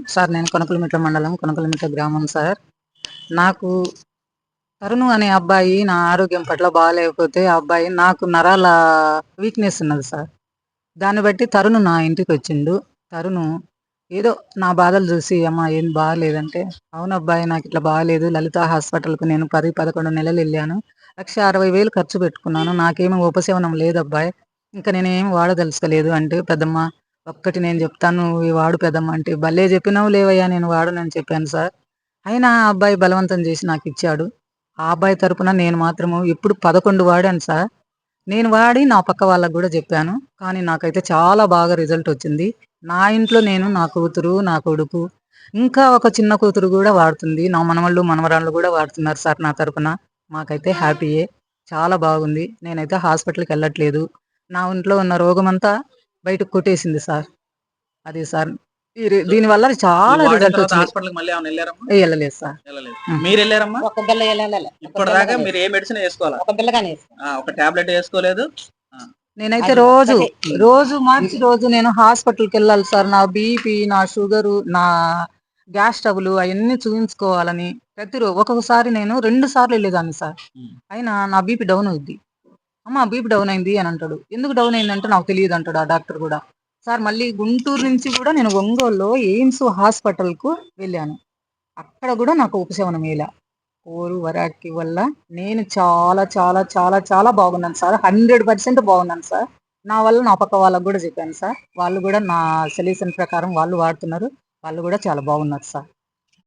Sir నేను కొనకలమిట్ల మండలం, కొనకలమిట్ల గ్రామం సార్. నాకు తరుణ్ అనే అబ్బాయి నా ఆరోగ్యం పట్ల బాగాలేకపోతే ఆ అబ్బాయి నాకు నరాల వీక్‌నెస్ ఉన్నది సార్. దాన్ని బట్టి తరుణ్ నా ఇంటికొచ్చిండు. తరుణు ఏదో నా బాధలు జూసి, "అమ్మా ఏం బాగాలేదంటే," "అవునబ్బాయి నాకిట్లా బాగాలేదు. లలిత హాస్పిటల్‌కి నేను 10, 11 నెలలెళ్ళాను. 1,60,000 ఖర్చు పెట్టుకున్నాను. నాకేమి ఉపశమనం లేదబ్బాయి. ఇంక నేనేమి వాడదలుచుకోలేదు" అంటే, "పెద్దమ్మ ఒక్కటి నేను జెప్తాను నువ్వు వాడు పెద్దమ్మ" అంటే, "భలే జెప్పినవు లేవయ్యా నేను వాడనని" చెప్పాను సార్. అయినా ఆ అబ్బాయి బలవంతం జేసి నాకిచ్చాడు. ఆ అబ్బాయి తరపున నేను మాత్రము ఇప్పుడు 11 వాడాను సార్. నేను వాడి నా పక్క వాళ్ళకి గూడా జెప్పాను. కానీ నాకైతే చాలా బాగా రిజల్టొచ్చింది. నా ఇంట్లో నేను, నా కూతురు, నా కొడుకు, ఇంకా ఒక చిన్న కూతురు గూడా వాడుతుంది. నా మనవళ్ళు, మనవరాళ్ళు గూడా వాడుతున్నారు సార్ నా తరపున. మాకైతే హ్యాపీయే. చాలా బాగుంది. నేనైతే హాస్పిటల్‌కెళ్ళట్లేదు. నా ఒంట్లో ఉన్న రోగమంతా బయటకు కొట్టేసింది సార్. అది సార్. సో, దీనివల్ల ఇవి చాలా వాడిన తర్వాత రిజల్టొచ్చింది. హాస్పిటల్‌కి మళ్ళీ ఏమన్నా ఎళ్లారమ్మా? ఎళ్ళలేదు సార్. ఎళ్ళలేదు. హ్మ్. మీరెళ్లారమ్మా? ఒక్క బిల్ల ఎళ్ళాలె. ఒక ఇప్పటిదాకా బిల్లగానే మీరు ఏ మెడిసిన్ ఏసుకోలా? ఒక బిల్లగానే ఏసుకో. ఒక టాబ్లెట్ ఏసుకోలేదు. ఆ! నేనైతే అది రోజు, ఒక్కటే. రోజు మార్చి రోజు నేను హాస్పిటల్‌కెళ్ళాలి సార్. నా బీపీ, నా షుగరు, నా గ్యాస్ ట్రబులు అయన్నీ చూయించుకోవాలని ఒక్కొక్కసారి నేను 2 సార్లు ఎళ్ళేదాన్ని సార్. హ్మ్. అయినా నా బీపీ డౌన్ అవుద్ది. "అమ్మ బీపీ డౌన్ అయింది" అని అంటాడు. ఎందుకు డౌన్ అయిందంటే నాకు తెలీదంటాడు ఆ డాక్టర్ గూడా. సార్ మళ్ళీ గుంటూరు నుంచి గూడా నేను ఒంగోలులో ఎయిమ్స్ హాస్పిటల్‌కు వెళ్ళాను. అక్కడ గూడా నాకు ఉపశమనం ఇలా. ఓరు వరాకి వల్ల నేను చాలా చాలా చాలా చాలా బాగున్నాను సార్. 100% బాగున్నాను సార్. నా వల్ల నా పక్క వాళ్ళకి గూడా జెప్పాను సార్. వాళ్ళు గూడా నా సొల్యూషన్ ప్రకారం వాళ్ళు వాడుతున్నారు. వాళ్ళు గూడా చాలా బాగున్నారు సార్.